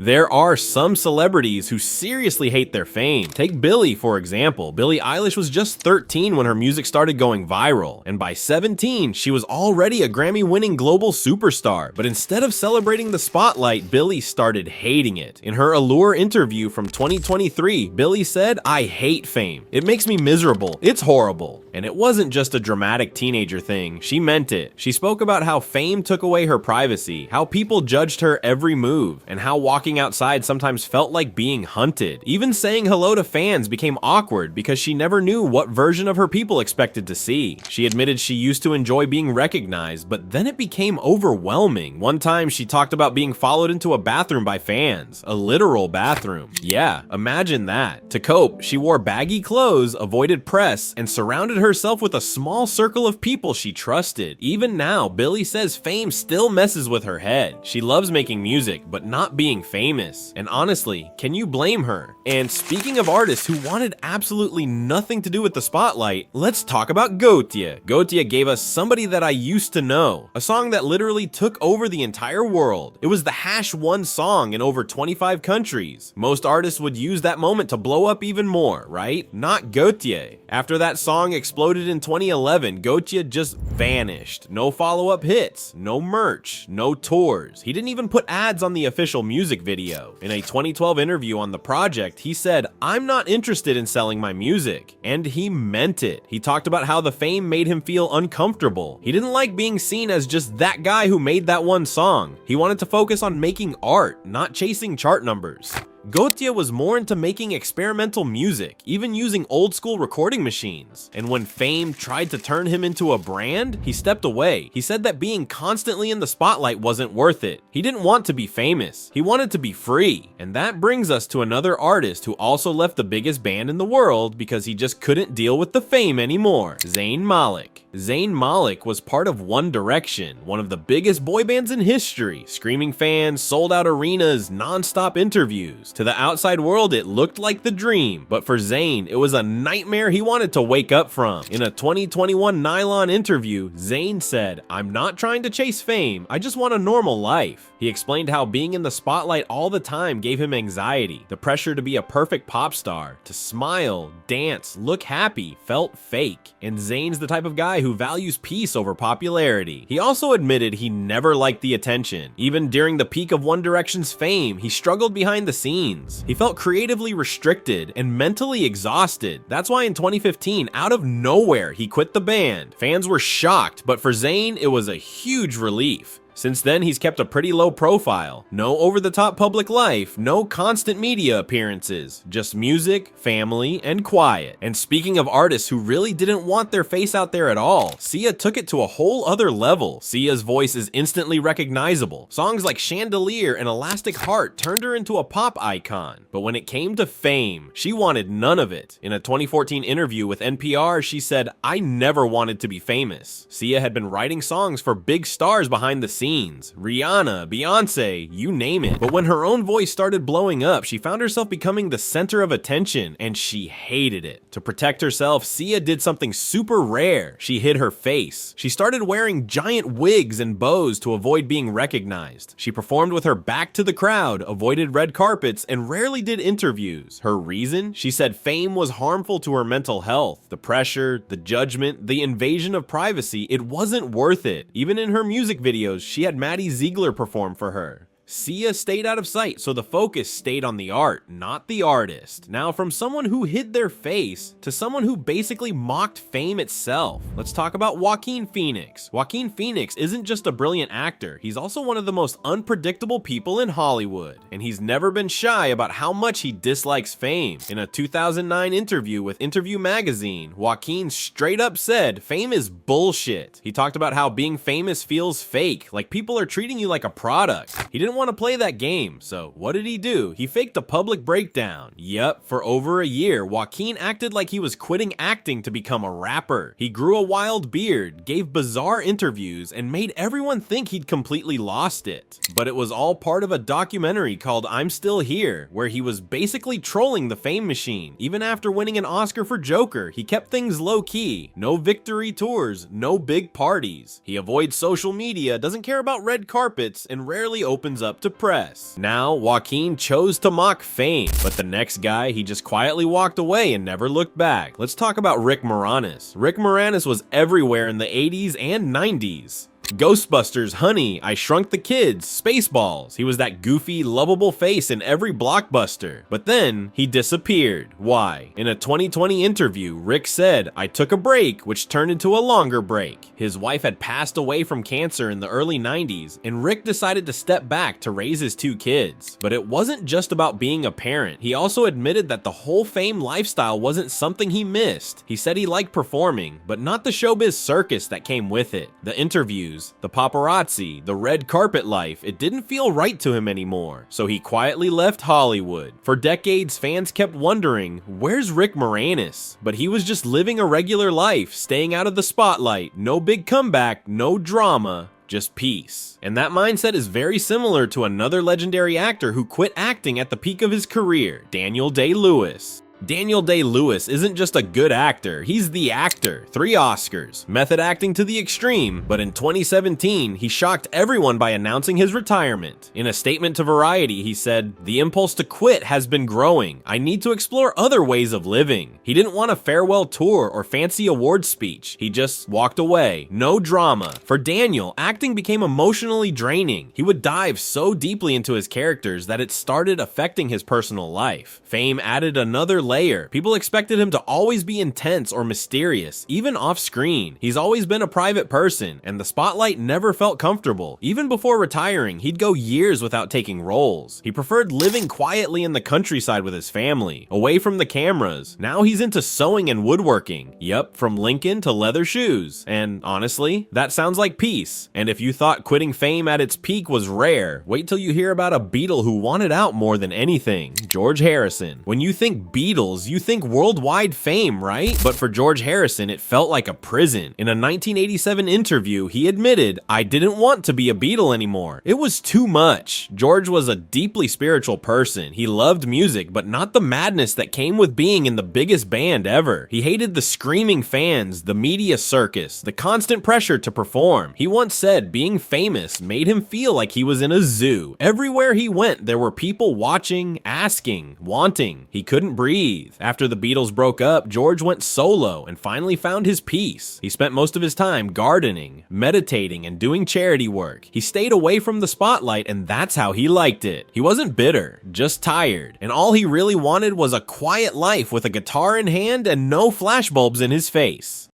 There are some celebrities who seriously hate their fame. Take Billie, for example. Billie Eilish was just 13 when her music started going viral, and by 17, she was already a Grammy-winning global superstar. But instead of celebrating the spotlight, Billie started hating it. In her Allure interview from 2023, Billie said, "I hate fame. It makes me miserable. It's horrible." And it wasn't just a dramatic teenager thing, she meant it. She spoke about how fame took away her privacy, how people judged her every move, and how walking outside sometimes felt like being hunted. Even saying hello to fans became awkward because she never knew what version of her people expected to see. She admitted she used to enjoy being recognized, but then it became overwhelming. One time she talked about being followed into a bathroom by fans, a literal bathroom. Yeah, imagine that. To cope, she wore baggy clothes, avoided press, and surrounded herself with a small circle of people she trusted. Even now, Billie says fame still messes with her head. She loves making music, but not being famous. And honestly, can you blame her? And speaking of artists who wanted absolutely nothing to do with the spotlight, let's talk about Gautier. Gautier gave us Somebody That I Used to Know, a song that literally took over the entire world. It was the #1 song in over 25 countries. Most artists would use that moment to blow up even more, right? Not Gautier. After that song exploded in 2011, Gautier just vanished. No follow-up hits, no merch, no tours. He didn't even put ads on the official music video. In a 2012 interview on the project, he said, "I'm not interested in selling my music." And he meant it. He talked about how the fame made him feel uncomfortable. He didn't like being seen as just that guy who made that one song. He wanted to focus on making art, not chasing chart numbers. Gautier was more into making experimental music, even using old school recording machines. And when fame tried to turn him into a brand, he stepped away. He said that being constantly in the spotlight wasn't worth it. He didn't want to be famous. He wanted to be free. And that brings us to another artist who also left the biggest band in the world because he just couldn't deal with the fame anymore. Zayn Malik. Zayn Malik was part of One Direction, one of the biggest boy bands in history. Screaming fans, sold out arenas, non-stop interviews. To the outside world, it looked like the dream, but for Zayn, it was a nightmare he wanted to wake up from. In a 2021 Nylon interview, Zayn said, "I'm not trying to chase fame, I just want a normal life." He explained how being in the spotlight all the time gave him anxiety. The pressure to be a perfect pop star, to smile, dance, look happy, felt fake. And Zayn's the type of guy who values peace over popularity. He also admitted he never liked the attention. Even during the peak of One Direction's fame, he struggled behind the scenes. He felt creatively restricted and mentally exhausted. That's why in 2015, out of nowhere, he quit the band. Fans were shocked, but for Zayn, it was a huge relief. Since then, he's kept a pretty low profile. No over-the-top public life, no constant media appearances, just music, family, and quiet. And speaking of artists who really didn't want their face out there at all, Sia took it to a whole other level. Sia's voice is instantly recognizable. Songs like Chandelier and Elastic Heart turned her into a pop icon. But when it came to fame, she wanted none of it. In a 2014 interview with NPR, she said, "I never wanted to be famous." Sia had been writing songs for big stars behind the scenes. Rihanna, Beyonce, you name it. But when her own voice started blowing up, she found herself becoming the center of attention, and she hated it. To protect herself, Sia did something super rare. She hid her face. She started wearing giant wigs and bows to avoid being recognized. She performed with her back to the crowd, avoided red carpets, and rarely did interviews. Her reason? She said fame was harmful to her mental health. The pressure, the judgment, the invasion of privacy, it wasn't worth it. Even in her music videos, she had Maddie Ziegler perform for her. Sia stayed out of sight, so the focus stayed on the art, not the artist. Now, from someone who hid their face to someone who basically mocked fame itself, let's talk about Joaquin Phoenix. Joaquin Phoenix isn't just a brilliant actor, he's also one of the most unpredictable people in Hollywood. And he's never been shy about how much he dislikes fame. In a 2009 interview with Interview Magazine, Joaquin straight up said, "Fame is bullshit." He talked about how being famous feels fake, like people are treating you like a product. He didn't want to play that game, so what did he do? He faked a public breakdown. Yep, for over a year, Joaquin acted like he was quitting acting to become a rapper. He grew a wild beard, gave bizarre interviews, and made everyone think he'd completely lost it. But it was all part of a documentary called I'm Still Here, where he was basically trolling the fame machine. Even after winning an Oscar for Joker, he kept things low-key. No victory tours, no big parties. He avoids social media, doesn't care about red carpets, and rarely opens up up to press. Now, Joaquin chose to mock fame, but the next guy, he just quietly walked away and never looked back. Let's talk about Rick Moranis. Rick Moranis was everywhere in the 80s and 90s. Ghostbusters, Honey, I Shrunk the Kids, Spaceballs. He was that goofy, lovable face in every blockbuster. But then, he disappeared. Why? In a 2020 interview, Rick said, "I took a break, which turned into a longer break." His wife had passed away from cancer in the early 90s, and Rick decided to step back to raise his 2 kids. But it wasn't just about being a parent. He also admitted that the whole fame lifestyle wasn't something he missed. He said he liked performing, but not the showbiz circus that came with it. The interviews, the paparazzi, the red carpet life, it didn't feel right to him anymore. So he quietly left Hollywood. For decades, fans kept wondering, where's Rick Moranis? But he was just living a regular life, staying out of the spotlight, no big comeback, no drama, just peace. And that mindset is very similar to another legendary actor who quit acting at the peak of his career, Daniel Day-Lewis. Daniel Day-Lewis isn't just a good actor, he's the actor. 3 Oscars, method acting to the extreme, but in 2017, he shocked everyone by announcing his retirement. In a statement to Variety, he said, "The impulse to quit has been growing. I need to explore other ways of living." He didn't want a farewell tour or fancy award speech. He just walked away. No drama. For Daniel, acting became emotionally draining. He would dive so deeply into his characters that it started affecting his personal life. Fame added another layer. People expected him to always be intense or mysterious, even off screen. He's always been a private person, and the spotlight never felt comfortable. Even before retiring, he'd go years without taking roles. He preferred living quietly in the countryside with his family, away from the cameras. Now he's into sewing and woodworking. Yep, from Lincoln to leather shoes. And honestly, that sounds like peace. And if you thought quitting fame at its peak was rare, wait till you hear about a Beatle who wanted out more than anything, George Harrison. When you think Beatles, you think worldwide fame, right? But for George Harrison, it felt like a prison. In a 1987 interview, he admitted, "I didn't want to be a Beatle anymore. It was too much." George was a deeply spiritual person. He loved music, but not the madness that came with being in the biggest band ever. He hated the screaming fans, the media circus, the constant pressure to perform. He once said being famous made him feel like he was in a zoo. Everywhere he went, there were people watching, asking, wanting. He couldn't breathe. After the Beatles broke up, George went solo and finally found his peace. He spent most of his time gardening, meditating, and doing charity work. He stayed away from the spotlight, and that's how he liked it. He wasn't bitter, just tired, and all he really wanted was a quiet life with a guitar in hand and no flashbulbs in his face.